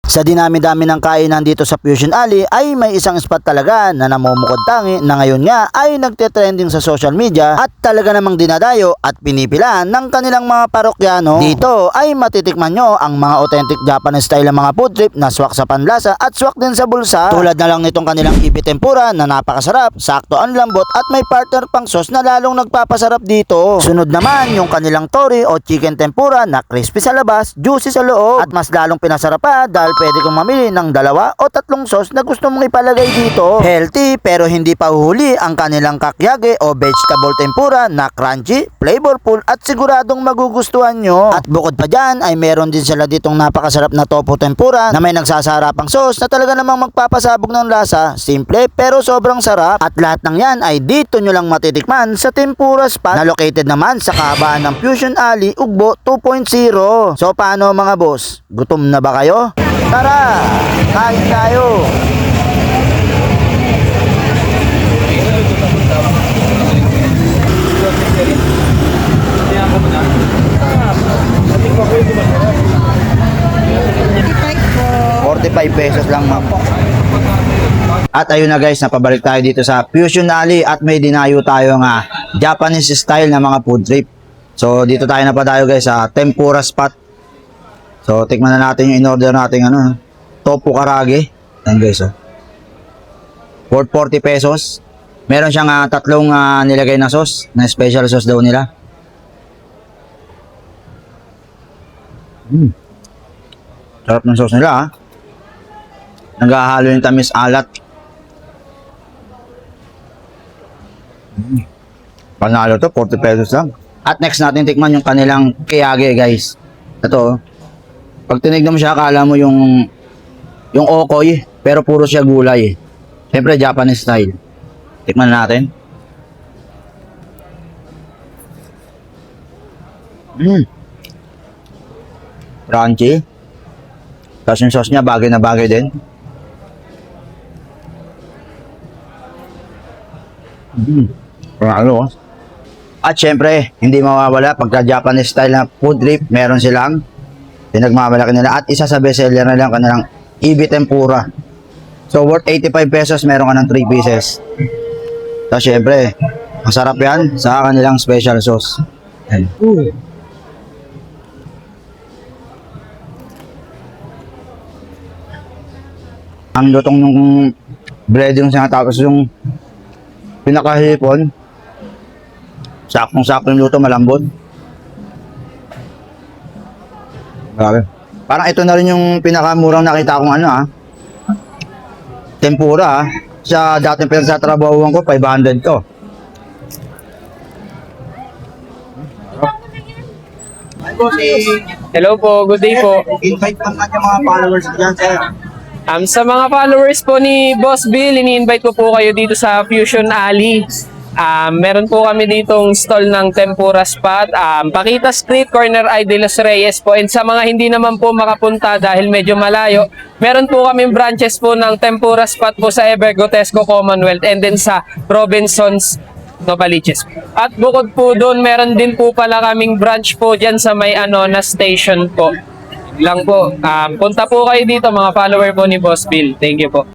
Sa dinami-dami ng kainan dito sa Fusion Alley ay may isang spot talaga na namumukod tangi na ngayon nga ay nagte-trending sa social media at talaga namang dinadayo at pinipilan ng kanilang mga parokyano. Dito ay matitikman nyo ang mga authentic Japanese style ng mga food trip na swak sa panlasa at swak din sa bulsa. Tulad na lang nitong kanilang ibi tempura na napakasarap, sakto ang lambot at may partner pang sauce na lalong nagpapasarap dito. Sunod naman yung kanilang tori o chicken tempura na crispy sa labas, juicy sa loob at mas lalong pinasarap pa dahil pwede kong mamili ng 2 o 3 sauce na gusto mong ipalagay dito. Healthy pero hindi pa huli ang kanilang kakyage o vegetable tempura na crunchy, flavorful at siguradong magugustuhan nyo. At bukod pa dyan ay meron din sila ditong napakasarap na tofu tempura na may nagsasarapang sauce na talaga namang magpapasabog ng lasa. Simple pero sobrang sarap. At lahat ng yan ay dito nyo lang matitikman sa Tempura Spot na located naman sa kahabaan ng Fusion Alley, Ugbo 2.0. So paano mga boss? Gutom na ba kayo? Tara, kain tayo! ₱45 lang ma'am. At ayun na guys, napabalik tayo dito sa Fusion Alley at may dinayo tayo nga Japanese style na mga food trip. So dito tayo napadayo guys sa Tempura Spot. So, tikman na natin yung in-order natin tofu karage. Ayan guys, for ₱40. Meron siyang 3 nilagay na sauce, na special sauce daw nila. Sarap ng sauce nila Naghahalo yung tamis alat. Panalo to, ₱40 lang. At next natin tikman yung kanilang kiyage guys. Ito pag tinignan mo siya, akala mo yung okoy, pero puro siya gulay. Siyempre, Japanese style. Tikman natin. Crunchy. Tapos yung sauce niya, bagay na bagay din. Panalo. At syempre, hindi mawawala pagka Japanese style na food trip, meron silang pinagmamalaki nila at isa sa bestseller na lang kanilang ibi tempura. So worth ₱85, meron ka ng 3 pieces. So syempre, masarap yan sa kanilang special sauce. Ayan. Ang lutong ng breading siya tapos yung pinakahipon. Saktong-sakto yung luto, malambot. Grabe. Parang ito na rin yung pinakamurang nakita kong tempura Sa dating pinagsatrabahuan ko, 500 to. Hello po, good day po. Invite lang natin mga followers dyan, sir. Sa mga followers po ni Boss Bill, ini-invite ko po kayo dito sa Fusion Alley. Meron po kami ditong stall ng Tempura Spot, Paquita Street, corner I de los Reyes po. And sa mga hindi naman po makapunta dahil medyo malayo, meron po kaming branches po ng Tempura Spot po sa Evergotesco Commonwealth and then sa Robinsons Novaliches. At bukod po doon, meron din po pala kaming branch po dyan sa may na station po. Lang po. Punta po kayo dito mga follower po ni Boss Bill. Thank you po.